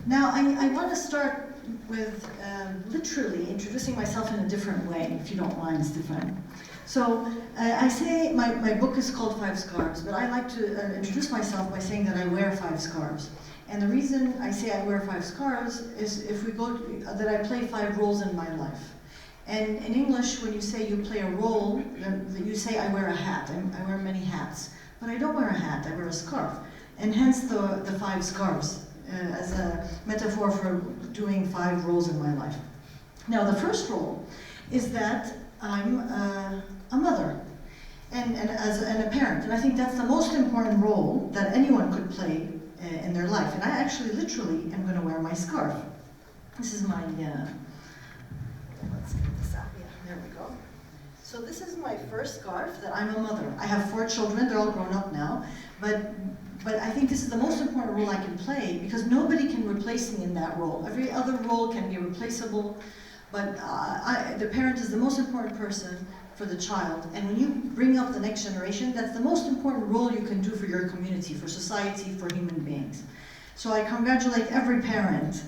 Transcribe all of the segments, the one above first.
Now, I want to start with literally introducing myself in a different way, if you don't mind, Stefan. So, I say my book is called 5 Scarves, but I like to introduce myself by saying that I wear 5 scarves. And the reason I say I wear 5 scarves is if we go to, that I play 5 roles in my life. And in English, when you say you play a role, you say I wear a hat. I wear many hats. But I don't wear a hat, I wear a scarf. And hence the 5 scarves as a metaphor for doing 5 roles in my life. Now, the first role is that I'm a mother and a parent. And I think that's the most important role that anyone could play in their life. And I actually literally am going to wear my scarf. This is my, let's get this out. Yeah, there we go. So this is my first scarf that I'm a mother. I have 4 children, they're all grown up now, but I think this is the most important role I can play because nobody can replace me in that role. Every other role can be replaceable, but the parent is the most important person for the child. And when you bring up the next generation, that's the most important role you can do for your community, for society, for human beings. So I congratulate every parent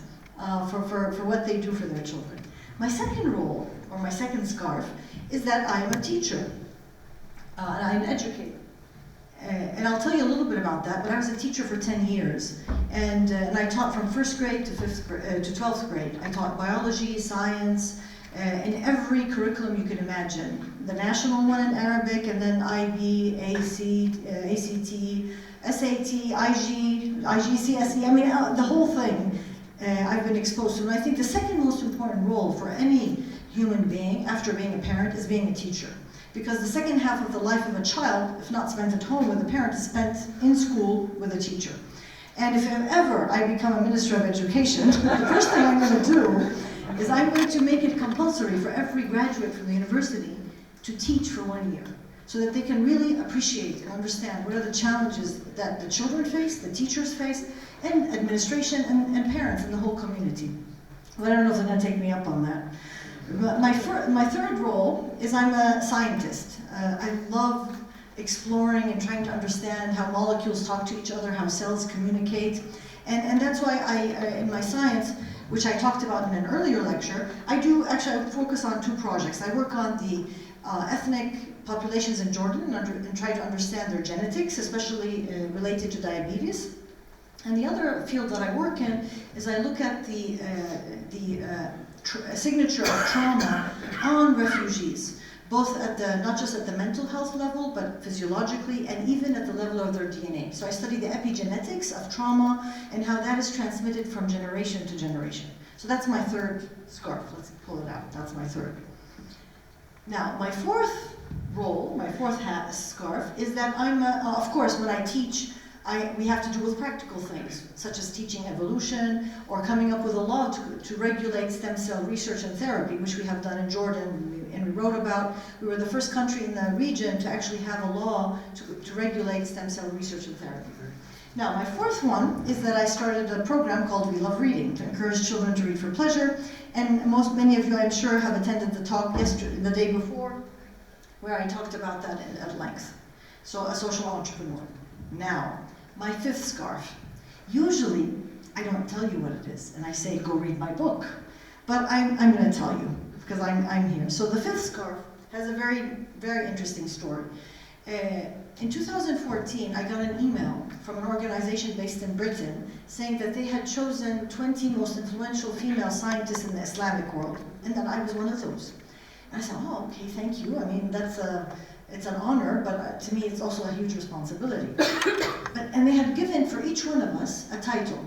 for what they do for their children. My second role, or my second scarf, is that I'm a teacher, and I'm an educator. And I'll tell you a little bit about that, but I was a teacher for 10 years. And I taught from 1st grade to 12th grade. I taught biology, science, in every curriculum you could imagine. The national one in Arabic, and then IB, AC, ACT, SAT, IG, CSE, I mean, the whole thing I've been exposed to. And I think the second most important role for any human being after being a parent is being a teacher. Because the second half of the life of a child, if not spent at home with a parent, is spent in school with a teacher. And if ever I become a Minister of Education, the first thing I'm going to do is I'm going to make it compulsory for every graduate from the university to teach for 1 year, so that they can really appreciate and understand what are the challenges that the children face, the teachers face, and administration and parents and the whole community. But I don't know if they're going to take me up on that. But my third role is I'm a scientist. I love exploring and trying to understand how molecules talk to each other, how cells communicate. And that's why in my science, which I talked about in an earlier lecture, I focus on 2 projects. I work on the ethnic populations in Jordan and try to understand their genetics, especially related to diabetes. And the other field that I work in is I look at the signature of trauma on refugees, both at not just at the mental health level, but physiologically and even at the level of their DNA. So I study the epigenetics of trauma and how that is transmitted from generation to generation. So that's my third scarf. Let's pull it out. That's my third. Now, my fourth role, my fourth scarf, is that I'm, of course, when I teach, we have to do with practical things, such as teaching evolution or coming up with a law to regulate stem cell research and therapy, which we have done in Jordan, and we wrote about. We were the first country in the region to actually have a law to regulate stem cell research and therapy. Now, my fourth one is that I started a program called We Love Reading to encourage children to read for pleasure, and many of you, I'm sure, have attended the talk the day before, where I talked about that at length. So, a social entrepreneur. Now, my fifth scarf. Usually, I don't tell you what it is, and I say, go read my book. But I'm going to tell you, because I'm here. So the fifth scarf has a very, very interesting story. In 2014, I got an email from an organization based in Britain saying that they had chosen 20 most influential female scientists in the Islamic world, and that I was one of those. And I said, oh, okay, thank you. I mean, it's an honor, but to me, it's also a huge responsibility. And they had given for each one of us a title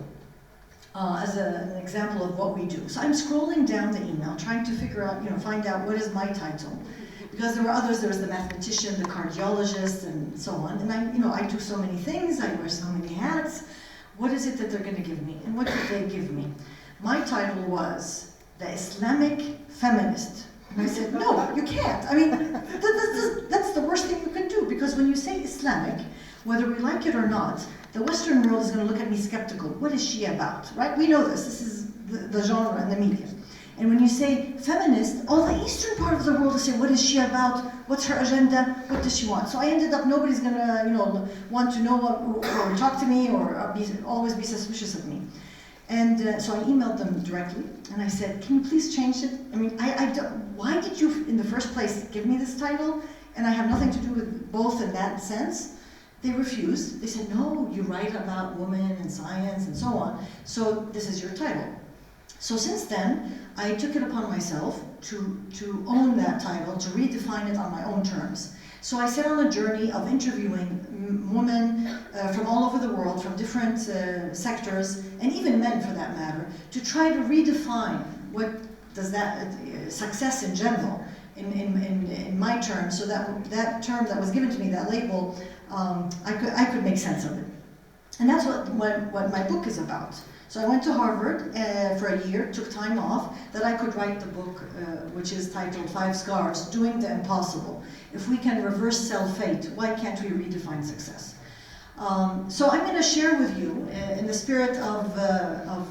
as an example of what we do. So I'm scrolling down the email, trying to figure out, find out what is my title. Because there were others, there was the mathematician, the cardiologist, and so on. And I do so many things, I wear so many hats. What is it that they're going to give me? And what did they give me? My title was the Islamic Feminist. And I said, no, you can't. I mean, that's the worst thing you can do, because when you say Islamic, whether we like it or not, the Western world is going to look at me skeptical. What is she about, right? We know this. This is the genre and the media. And when you say feminist, all the eastern part of the world is saying, what is she about? What's her agenda? What does she want? So I ended up, nobody's gonna, want to know or talk to me or always be suspicious of me. And so I emailed them directly, and I said, can you please change it? I mean, why did you, in the first place, give me this title? And I have nothing to do with both in that sense. They refused. They said, no, you write about women and science and so on, so this is your title. So since then, I took it upon myself to own that title, to redefine it on my own terms. So I set on a journey of interviewing women from all over the world, from different sectors, and even men for that matter, to try to redefine what does that success in general, in my terms, so that term that was given to me, that label, I could make sense of it. And that's what my book is about. So I went to Harvard for a year, took time off, that I could write the book, which is titled 5 Scarves, Doing the Impossible. If we can reverse self-fate, why can't we redefine success? So I'm going to share with you, in the spirit of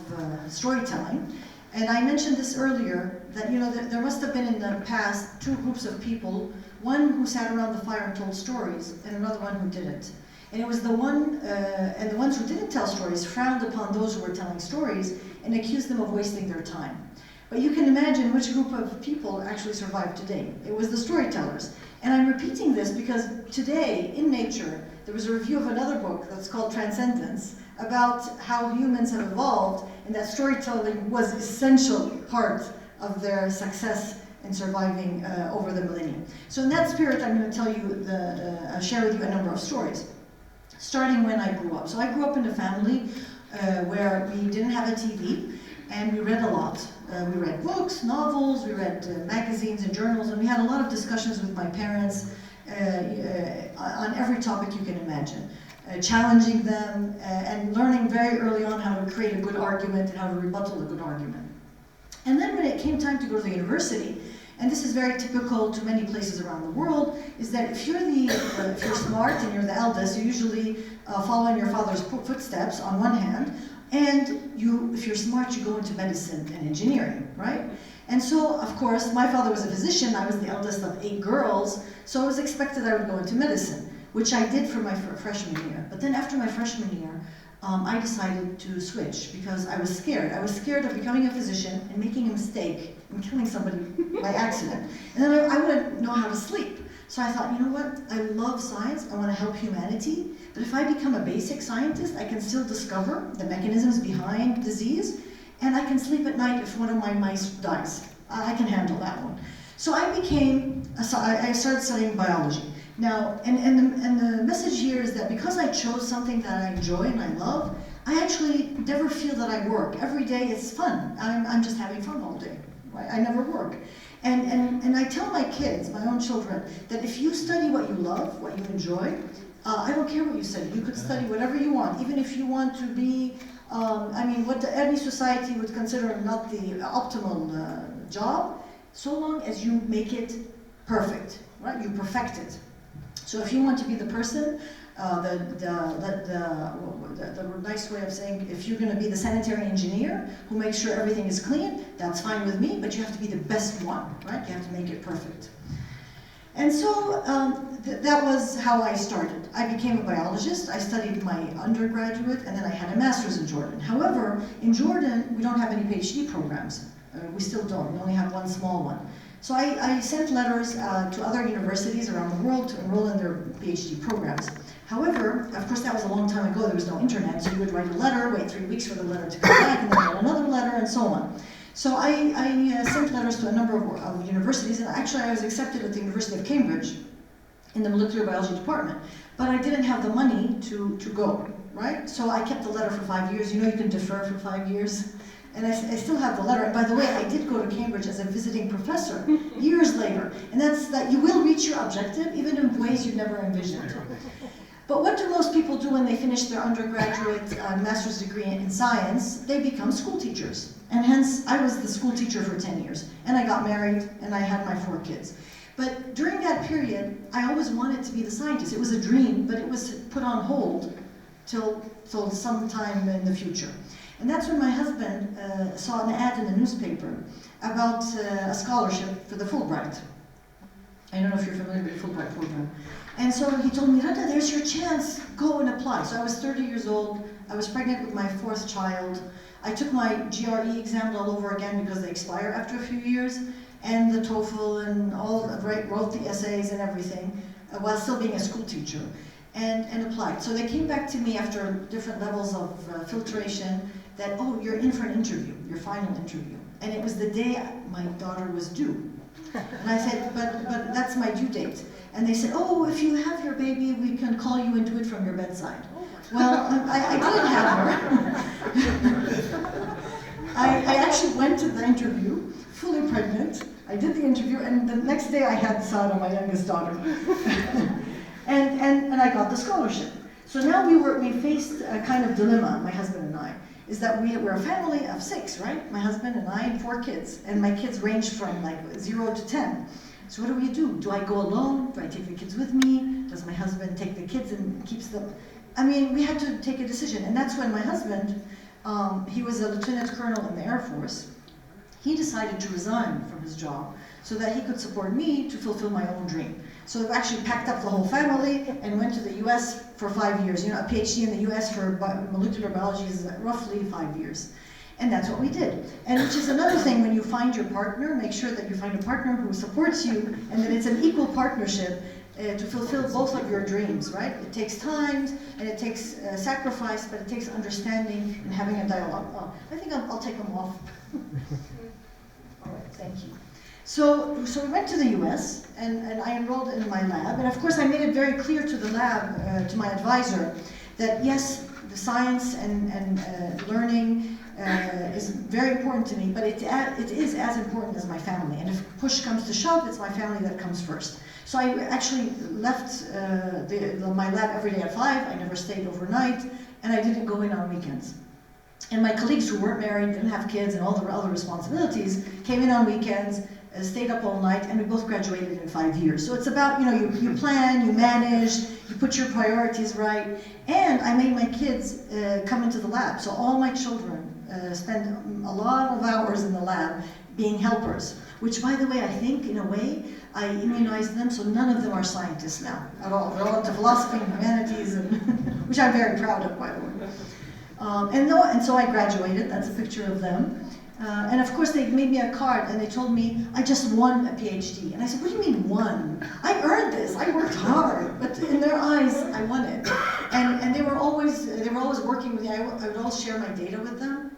storytelling, and I mentioned this earlier, that there must have been in the past 2 groups of people, one who sat around the fire and told stories, and another one who didn't. And it was the ones who didn't tell stories frowned upon those who were telling stories and accused them of wasting their time. But you can imagine which group of people actually survived today. It was the storytellers. And I'm repeating this because today, in Nature, there was a review of another book that's called Transcendence, about how humans have evolved, and that storytelling was an essential part of their success in surviving over the millennium. So in that spirit, I'm going to tell you, share with you a number of stories, starting when I grew up. So I grew up in a family where we didn't have a TV, and we read a lot. We read books, novels, we read magazines and journals, and we had a lot of discussions with my parents on every topic you can imagine. Challenging them and learning very early on how to create a good argument and how to rebuttal a good argument. And then when it came time to go to the university, and this is very typical to many places around the world, is that if you're smart and you're the eldest, you usually follow in your father's footsteps on one hand, and if you're smart, you go into medicine and engineering, right? And so, of course, my father was a physician, I was the eldest of 8 girls, so it was expected I would go into medicine, which I did for my freshman year. But then after my freshman year, I decided to switch because I was scared. I was scared of becoming a physician and making a mistake and killing somebody by accident. And then I wouldn't know how to sleep. So I thought, you know what? I love science, I want to help humanity, but if I become a basic scientist, I can still discover the mechanisms behind disease, and I can sleep at night if one of my mice dies. I can handle that one. So I started studying biology. Now, and the message here is that because I chose something that I enjoy and I love, I actually never feel that I work. Every day it's fun. I'm just having fun all day. Right? I never work. And I tell my kids, my own children, that if you study what you love, what you enjoy, I don't care what you study. You could study whatever you want, even if you want to be, what any society would consider not the optimal job, so long as you make it perfect, right? You perfect it. So if you want to be the person, the nice way of saying, if you're going to be the sanitary engineer who makes sure everything is clean, that's fine with me, but you have to be the best one, right? You have to make it perfect. And so that was how I started. I became a biologist. I studied my undergraduate, and then I had a master's in Jordan. However, in Jordan, we don't have any PhD programs. We still don't. We only have one small one. So I sent letters to other universities around the world to enroll in their PhD programs. However, of course, that was a long time ago. There was no internet, so you would write a letter, wait 3 weeks for the letter to come back, and then write another letter, and so on. So I sent letters to a number of universities, and actually I was accepted at the University of Cambridge in the molecular biology department, but I didn't have the money to go, right? So I kept the letter for 5 years. You know, you can defer for 5 years. And I still have the letter. And by the way, I did go to Cambridge as a visiting professor years later. And that's that you will reach your objective, even in ways you never envisioned. But what do most people do when they finish their undergraduate master's degree in science? They become school teachers. And hence, I was the school teacher for 10 years. And I got married, and I had my 4 kids. But during that period, I always wanted to be the scientist. It was a dream, but it was put on hold till sometime in the future. And that's when my husband saw an ad in the newspaper about a scholarship for the Fulbright. I don't know if you're familiar with the Fulbright program. And so he told me, Rana, there's your chance, go and apply. So I was 30 years old, I was pregnant with my 4th child. I took my GRE exams all over again because they expire after a few years, and the TOEFL and all, wrote the essays and everything, while still being a school teacher, and applied. So they came back to me after different levels of filtration that, oh, you're in for an interview, your final interview. And it was the day my daughter was due. And I said, but that's my due date. And they said, oh, if you have your baby, we can call you and do it from your bedside. Well, I didn't have her. I actually went to the interview, fully pregnant. I did the interview, and the next day I had Sarah, my youngest daughter. and I got the scholarship. So now we faced a kind of dilemma, my husband and I, is that we're a family of 6, right? My husband and I and 4 kids. And my kids ranged from like 0 to 10. So what do? Do I go alone? Do I take the kids with me? Does my husband take the kids and keeps them? I mean, we had to take a decision. And that's when my husband, he was a lieutenant colonel in the Air Force. He decided to resign from his job so that he could support me to fulfill my own dream. So we actually packed up the whole family and went to the US for 5 years. You know, a PhD in the US for molecular biology is roughly 5 years. And that's what we did. And which is another thing, when you find your partner, make sure that you find a partner who supports you and that it's an equal partnership to fulfill both of your dreams, right? It takes time and it takes sacrifice, but it takes understanding and having a dialogue. Oh, I think I'll take them off. All right, thank you. So we went to the US and I enrolled in my lab. And of course I made it very clear to the lab, to my advisor, that yes, the science and learning is very important to me, but it is as important as my family. And if push comes to shove, it's my family that comes first. So I actually left my lab every day at 5. I never stayed overnight, and I didn't go in on weekends. And my colleagues who weren't married, didn't have kids, and all the other responsibilities, came in on weekends, stayed up all night, and we both graduated in 5 years. So it's about, you know, you plan, you manage, you put your priorities right. And I made my kids come into the lab. So all my children spend a lot of hours in the lab being helpers, which, by the way, I think, in a way, I immunized them, so none of them are scientists now, at all. They're all into philosophy and humanities, and which I'm very proud of, by the way. And so I graduated. That's a picture of them. And of course, they made me a card, and they told me, I just won a PhD. And I said, what do you mean won? I earned this, I worked hard. But in their eyes, I won it. And they were always working with me. I would always share my data with them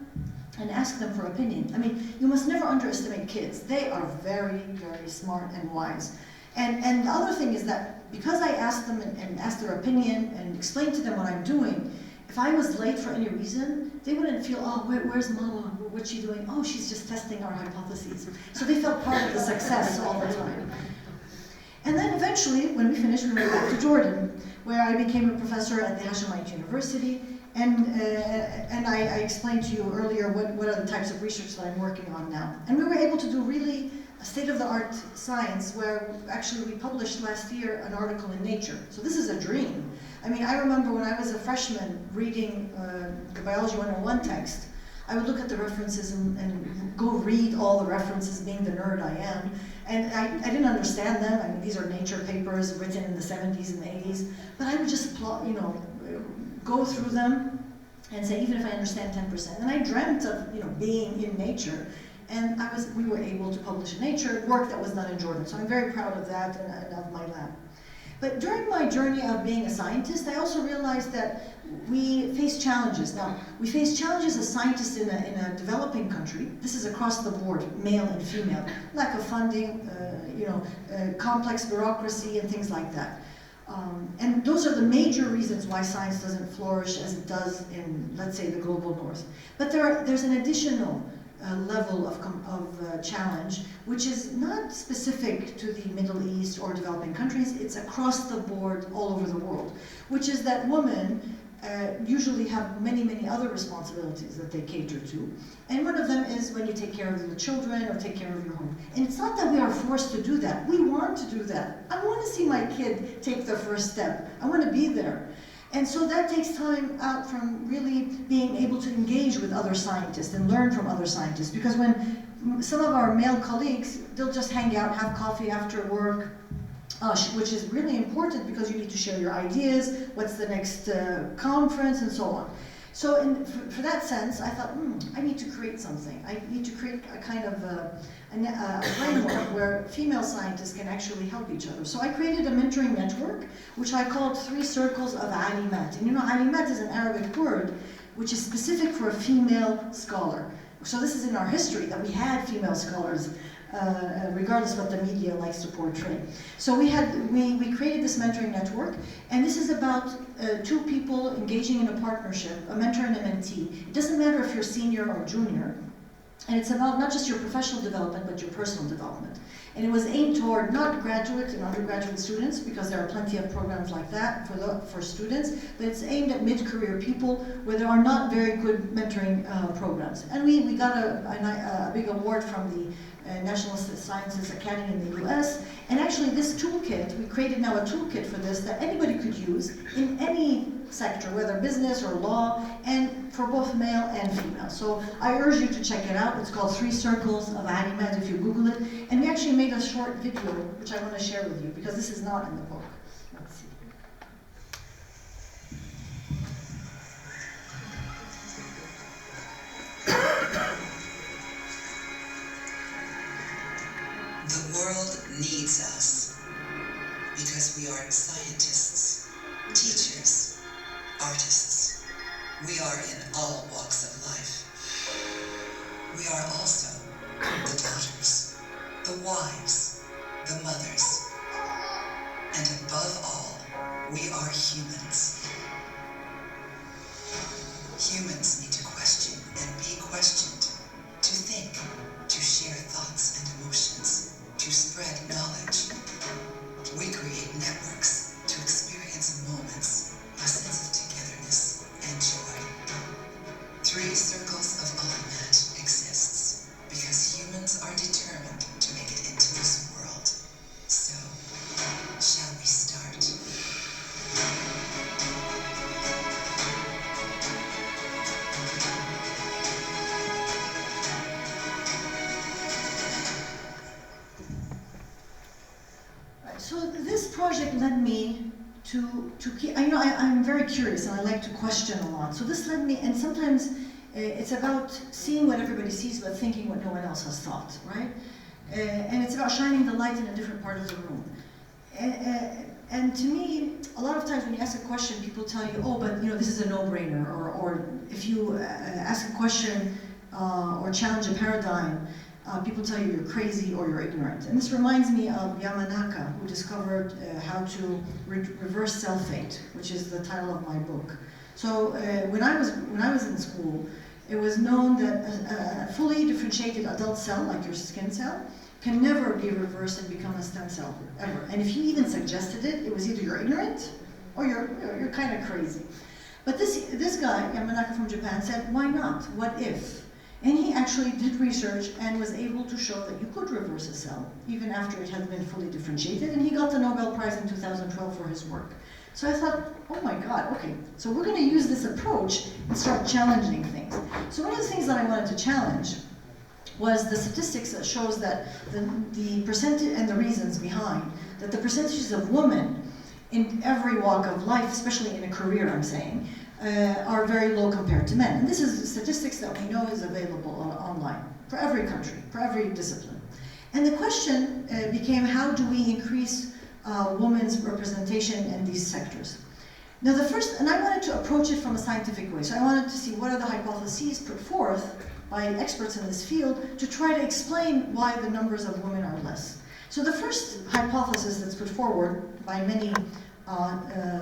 and ask them for opinion. I mean, you must never underestimate kids. They are very, very smart and wise. And the other thing is that because I asked them and asked their opinion and explained to them what I'm doing, if I was late for any reason, they wouldn't feel, oh, where's Mama? What's she doing? Oh, she's just testing our hypotheses. So they felt part of the success all the time. And then eventually, when we finished, we went back to Jordan, where I became a professor at the Akhawayn University. And I explained to you earlier what are the types of research that I'm working on now. And we were able to do really state-of-the-art science, where actually we published last year an article in Nature. So this is a dream. I mean, I remember when I was a freshman reading the Biology 101 text, I would look at the references and go read all the references, being the nerd I am. And I didn't understand them. I mean, these are Nature papers written in the 70s and 80s. But I would just go through them and say, even if I understand 10%. And I dreamt of being in Nature. And we were able to publish in Nature work that was done in Jordan. So I'm very proud of that and of my lab. But during my journey of being a scientist, I also realized that we face challenges. Now, we face challenges as scientists in a developing country. This is across the board, male and female. Lack of funding, complex bureaucracy and things like that. And those are the major reasons why science doesn't flourish as it does in, let's say, the global north. But there's an additional level of challenge, which is not specific to the Middle East or developing countries. It's across the board, all over the world, which is that women usually have many, many other responsibilities that they cater to. And one of them is when you take care of the children or take care of your home. And it's not that we are forced to do that. We want to do that. I want to see my kid take the first step. I want to be there. And so that takes time out from really being able to engage with other scientists and learn from other scientists. Because when some of our male colleagues, they'll just hang out, have coffee after work, which is really important because you need to share your ideas, what's the next conference, and so on. So for that sense, I thought, I need to create something. I need to create a kind of a framework where female scientists can actually help each other. So I created a mentoring network, which I called 3 Circles of Alimat. And you know, Alimat is an Arabic word which is specific for a female scholar. So this is in our history that we had female scholars, regardless of what the media likes to portray. So we created this mentoring network, and this is about 2 people engaging in a partnership, a mentor and a mentee. It doesn't matter if you're senior or junior, and it's about not just your professional development, but your personal development. And it was aimed toward not graduate and undergraduate students, because there are plenty of programs like that for students, but it's aimed at mid-career people where there are not very good mentoring programs. And we got a big award from the National Sciences Academy in the US. And actually this toolkit, we created now a toolkit for this that anybody could use in any sector, whether business or law, and for both male and female. So I urge you to check it out. It's called 3 Circles of Alimat if you Google it. And we actually made a short video, which I want to share with you, because this is not in the book. Let's see. The world needs us because we are scientists, teachers, artists. We are in all walks of life. We are also the daughters, the wives, the mothers, and above all, we are humans. Humans need to question and be questioned, to think, to share thoughts and emotions, to spread knowledge. We create networks to experience moments, a sense of togetherness and joy. 3 Circles of Alimat exists because humans are determined to make it into this world. So, shall we start? So this project led me to keep, I'm very curious and I like to question a lot. So this led me, and sometimes it's about seeing what everybody sees but thinking what no one else has thought, right? And it's about shining the light in a different part of the room. And to me, a lot of times when you ask a question, people tell you, oh, but this is a no-brainer, or if you ask a question or challenge a paradigm, people tell you you're crazy or you're ignorant. And this reminds me of Yamanaka, who discovered how to reverse self-hate, which is the title of my book. So when I was in school, it was known that a fully differentiated adult cell, like your skin cell, can never be reversed and become a stem cell, ever. And if you even suggested it, it was either you're ignorant or you're kind of crazy. But this guy, Yamanaka from Japan, said, why not? What if? And he actually did research and was able to show that you could reverse a cell, even after it had been fully differentiated, and he got the Nobel Prize in 2012 for his work. So I thought, oh my God, okay, so we're going to use this approach and start challenging things. So one of the things that I wanted to challenge was the statistics that shows that the percentage, and the reasons behind, that the percentages of women in every walk of life, especially in a career, I'm saying, are very low compared to men. And this is statistics that we know is available online for every country, for every discipline. And the question became, how do we increase women's representation in these sectors? Now and I wanted to approach it from a scientific way. So I wanted to see what are the hypotheses put forth by experts in this field to try to explain why the numbers of women are less. So the first hypothesis that's put forward by many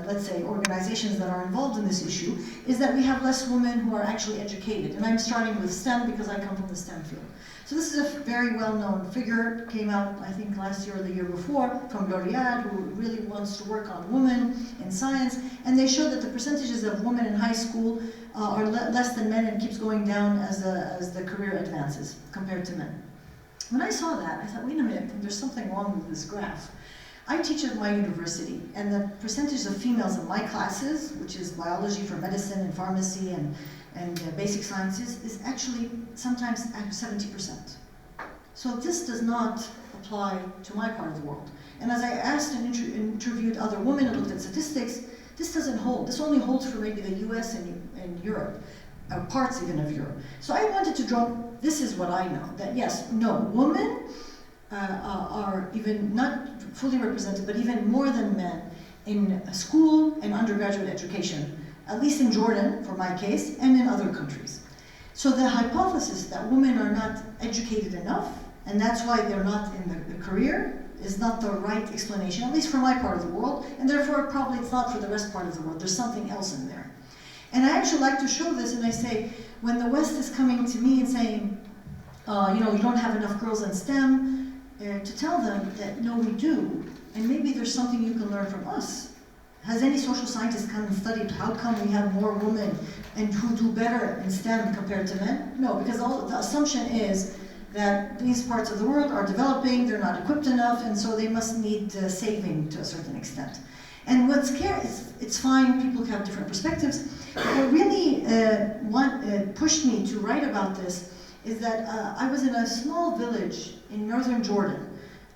let's say, organizations that are involved in this issue, is that we have less women who are actually educated. And I'm starting with STEM because I come from the STEM field. So this is a very well-known figure, came out, I think, last year or the year before, from L'Oreal, who really wants to work on women in science. And they show that the percentages of women in high school are less than men and keeps going down as the career advances compared to men. When I saw that, I thought, wait a minute, there's something wrong with this graph. I teach at my university, and the percentage of females in my classes, which is biology for medicine and pharmacy and basic sciences, is actually sometimes 70%. So this does not apply to my part of the world. And as I asked and interviewed other women and looked at statistics, this doesn't hold. This only holds for maybe the US and Europe, or parts even of Europe. So I wanted to draw, this is what I know, that yes, no, women are even not fully represented, but even more than men in school and undergraduate education, at least in Jordan, for my case, and in other countries. So the hypothesis that women are not educated enough, and that's why they're not in the career, is not the right explanation, at least for my part of the world, and therefore probably it's not for the rest part of the world. There's something else in there. And I actually like to show this, and I say, when the West is coming to me and saying, you know, you don't have enough girls in STEM, to tell them that no, we do, and maybe there's something you can learn from us. Has any social scientist come and studied how come we have more women and who do better in STEM compared to men? No, because the assumption is that these parts of the world are developing, they're not equipped enough, and so they must need saving to a certain extent. And what's scary is, it's fine, people have different perspectives, but what really pushed me to write about this is that I was in a small village in northern Jordan,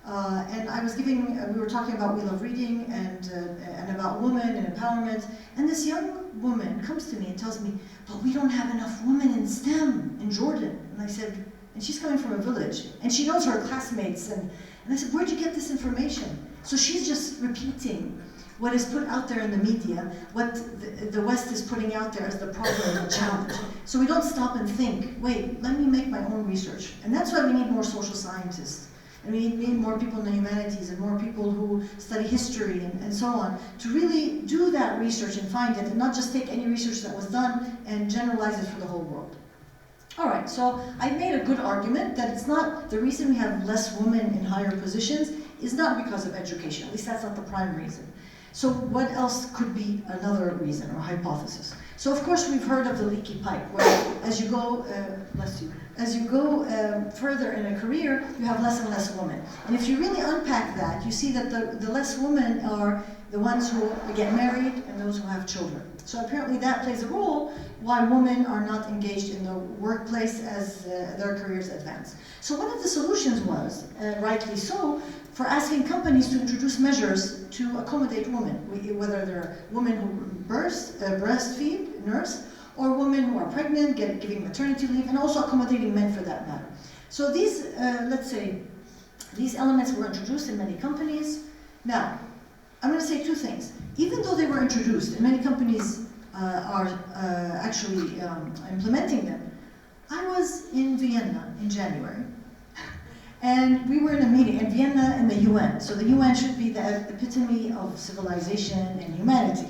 and I was giving, we were talking about We Love Reading and about women and empowerment, and this young woman comes to me and tells me, but we don't have enough women in STEM in Jordan. And I said, and she's coming from a village, and she knows her classmates, and I said, where'd you get this information? So she's just repeating what is put out there in the media, what the West is putting out there as the problem and the challenge. So we don't stop and think, wait, let me make my own research. And that's why we need more social scientists. And we need more people in the humanities and more people who study history and so on, to really do that research and find it, and not just take any research that was done and generalize it for the whole world. All right, so I made a good argument that it's not, the reason we have less women in higher positions is not because of education, at least that's not the prime reason. So what else could be another reason or hypothesis? So of course we've heard of the leaky pipe, where as you go, as you go further in a career, you have less and less women. And if you really unpack that, you see that the less women are the ones who get married and those who have children. So apparently that plays a role why women are not engaged in the workplace as their careers advance. So one of the solutions was, rightly so, for asking companies to introduce measures to accommodate women, whether they're women who breastfeed, nurse, or women who are pregnant, giving maternity leave, and also accommodating men for that matter. So these, let's say, these elements were introduced in many companies. Now, I'm going to say two things. Even though they were introduced, and many companies are actually implementing them, I was in Vienna in January, and we were in a meeting in Vienna in the UN. So the UN should be the epitome of civilization and humanity.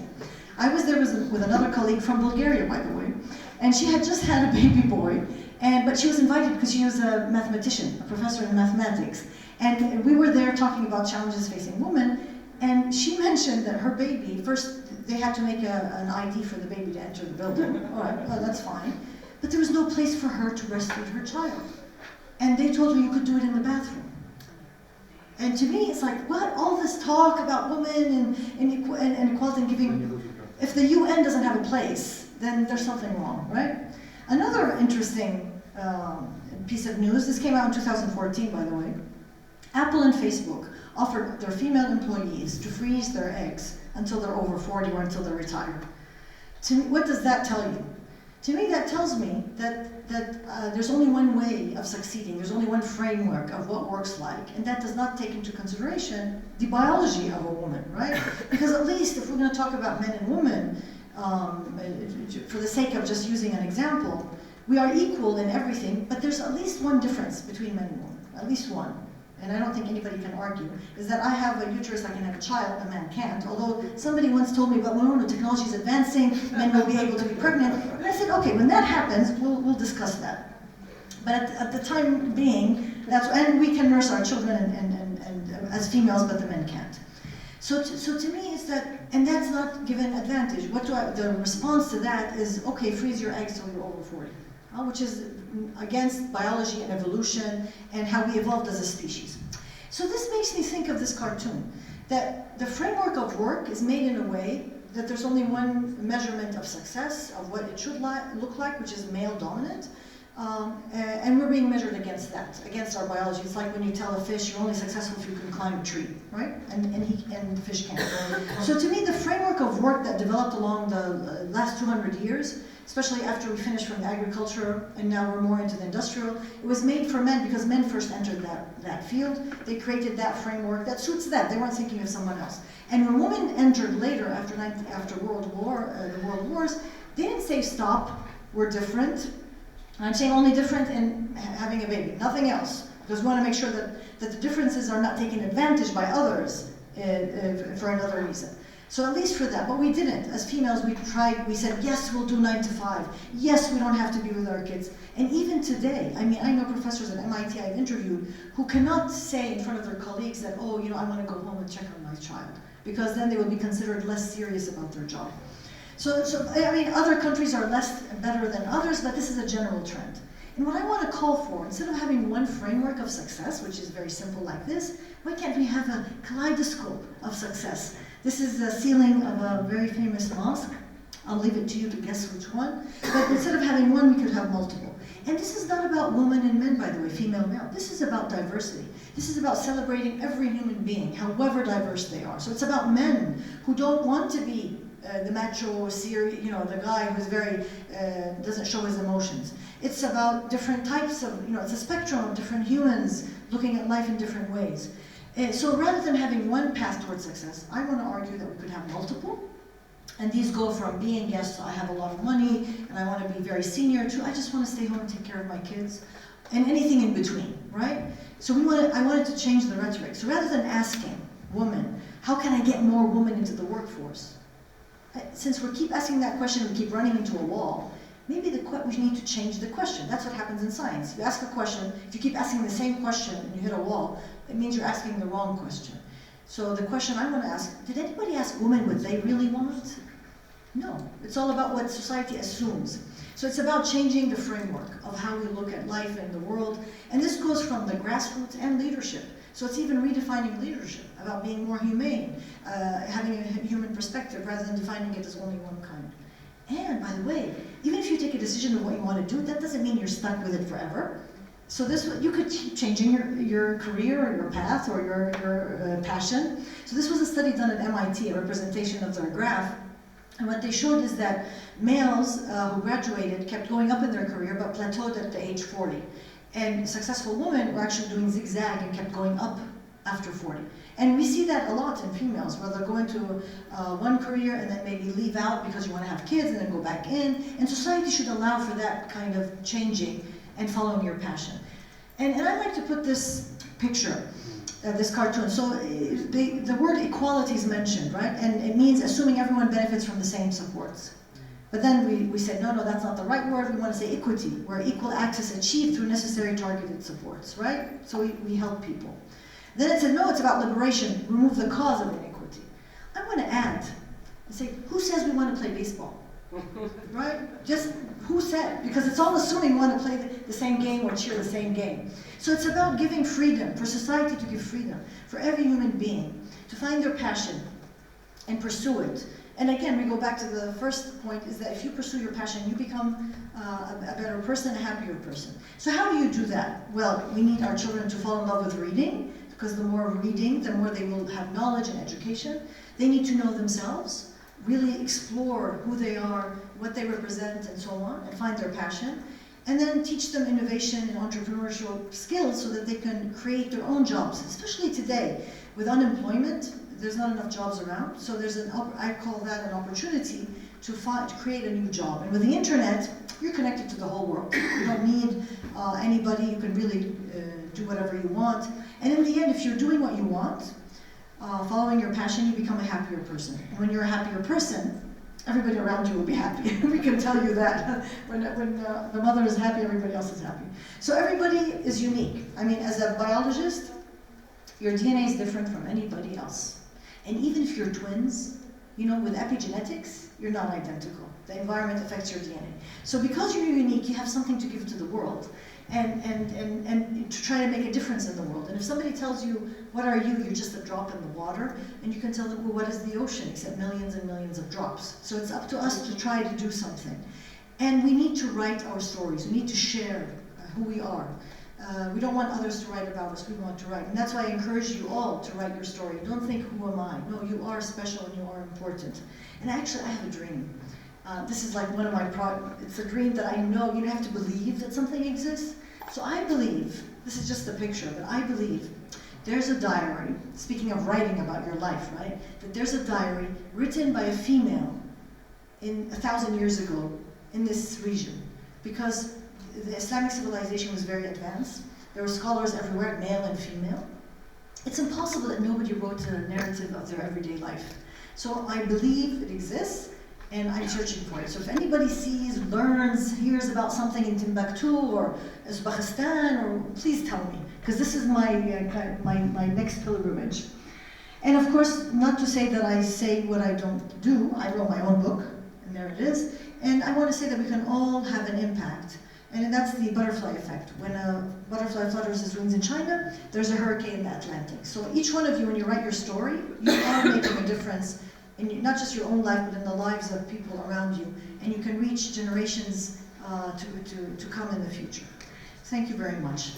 I was there with another colleague from Bulgaria, by the way, and she had just had a baby boy, but she was invited because she was a mathematician, a professor in mathematics. And we were there talking about challenges facing women, and she mentioned that her baby, first they had to make an ID for the baby to enter the building. All right, well, that's fine. But there was no place for her to breastfeed her child. And they told her you could do it in the bathroom. And to me, it's like, what? All this talk about women and equality and giving, if the UN doesn't have a place, then there's something wrong, right? Another interesting piece of news, this came out in 2014, by the way. Apple and Facebook offered their female employees to freeze their eggs until they're over 40 or until they're retired. To me, what does that tell you? To me, that tells me that there's only one way of succeeding. There's only one framework of what works like, and that does not take into consideration the biology of a woman, right? Because at least if we're going to talk about men and women, for the sake of just using an example, we are equal in everything, but there's at least one difference between men and women, at least one. And I don't think anybody can argue, is that I have a uterus, I can have a child, a man can't. Although somebody once told me, well, when technology is advancing, men will be able to be pregnant. And I said, okay, when that happens, we'll discuss that. But at the time being, and we can nurse our children and as females, but the men can't. So to me, it's that, and that's not given advantage. The response to that is, okay, freeze your eggs till you're over 40. Which is against biology and evolution and how we evolved as a species. So this makes me think of this cartoon. that the framework of work is made in a way that there's only one measurement of success, of what it should look like, which is male dominant. And we're being measured against that, against our biology. It's like when you tell a fish you're only successful if you can climb a tree, right? And the fish can't. So to me, the framework of work that developed along the last 200 years, especially after we finished from the agriculture and now we're more into the industrial, it was made for men because men first entered that field. They created that framework that suits them. They weren't thinking of someone else. And when women entered later, after World War, the World Wars, they didn't say stop, we're different. I'm saying only different in having a baby, nothing else. Because we want to make sure that the differences are not taken advantage by others for another reason. So at least for that, but we didn't. As females, we said, yes, we'll do 9 to 5. Yes, we don't have to be with our kids. And even today, I mean, I know professors at MIT I've interviewed who cannot say in front of their colleagues that, oh, I want to go home and check on my child. Because then they will be considered less serious about their job. So I mean, other countries are better than others, but this is a general trend. And what I want to call for, instead of having one framework of success, which is very simple like this, why can't we have a kaleidoscope of success? This is the ceiling of a very famous mosque. I'll leave it to you to guess which one. But instead of having one, we could have multiple. And this is not about women and men, by the way, female, male. This is about diversity. This is about celebrating every human being, however diverse they are. So it's about men who don't want to be the macho, serious, the guy who's very, doesn't show his emotions. It's about different types of, it's a spectrum of different humans looking at life in different ways. So rather than having one path towards success, I want to argue that we could have multiple. And these go from being, yes, I have a lot of money, and I want to be very senior, to I just want to stay home and take care of my kids, and anything in between, right? So I wanted to change the rhetoric. So rather than asking women, how can I get more women into the workforce? Since we keep asking that question, we keep running into a wall, maybe we need to change the question. That's what happens in science. You ask a question, if you keep asking the same question and you hit a wall, it means you're asking the wrong question. So the question I want to ask, did anybody ask women what they really want? No, it's all about what society assumes. So it's about changing the framework of how we look at life and the world. And this goes from the grassroots and leadership. So it's even redefining leadership, about being more humane, having a human perspective rather than defining it as only one kind. And by the way, even if you take a decision of what you want to do, that doesn't mean you're stuck with it forever. So you could keep changing your career or your path or your passion. So this was a study done at MIT, a representation of their graph. And what they showed is that males who graduated kept going up in their career but plateaued at the age 40. And successful women were actually doing zigzag and kept going up after 40. And we see that a lot in females, where they're going to one career and then maybe leave out because you want to have kids and then go back in. And society should allow for that kind of changing and following your passion. And I like to put this picture, this cartoon. So the word equality is mentioned, right? And it means assuming everyone benefits from the same supports. But then we said, no, that's not the right word. We want to say equity, where equal access achieved through necessary targeted supports, right? So we help people. Then it said, no, it's about liberation, remove the cause of inequity. I want to add and say, who says we want to play baseball? Right? Just who said? Because it's all assuming we want to play the same game or cheer the same game. So it's about giving freedom, for society to give freedom, for every human being to find their passion and pursue it. And again, we go back to the first point, is that if you pursue your passion, you become a better person, a happier person. So how do you do that? Well, we need our children to fall in love with reading, because the more reading, the more they will have knowledge and education. They need to know themselves, really explore who they are, what they represent, and so on, and find their passion. And then teach them innovation and entrepreneurial skills so that they can create their own jobs, especially today. With unemployment, there's not enough jobs around, so I call that an opportunity to create a new job. And with the internet, you're connected to the whole world. You don't need anybody. You can really do whatever you want. And in the end, if you're doing what you want, following your passion, you become a happier person. And when you're a happier person, everybody around you will be happy. We can tell you that. When the mother is happy, everybody else is happy. So everybody is unique. I mean, as a biologist, your DNA is different from anybody else. And even if you're twins, with epigenetics, you're not identical. The environment affects your DNA. So because you're unique, you have something to give to the world. And to try to make a difference in the world. And if somebody tells you, what are you? You're just a drop in the water. And you can tell them, well, what is the ocean? Except millions and millions of drops. So it's up to us to try to do something. And we need to write our stories. We need to share who we are. We don't want others to write about us. We want to write. And that's why I encourage you all to write your story. Don't think, who am I? No, you are special and you are important. And actually, I have a dream. This is like one of my it's a dream that I know you have to believe that something exists. So I believe, this is just a picture, but I believe there's a diary, speaking of writing about your life, right? That there's a diary written by a female 1,000 years ago in this region. Because the Islamic civilization was very advanced. There were scholars everywhere, male and female. It's impossible that nobody wrote a narrative of their everyday life. So I believe it exists. And I'm searching for it. So if anybody sees, learns, hears about something in Timbuktu or Uzbekistan, or please tell me, because this is my next pilgrimage. And of course, not to say that I say what I don't do. I wrote my own book, and there it is. And I want to say that we can all have an impact. And that's the butterfly effect. When a butterfly flutters its wings in China, there's a hurricane in the Atlantic. So each one of you, when you write your story, you are making a difference in not just your own life, but in the lives of people around you. And you can reach generations to come in the future. Thank you very much.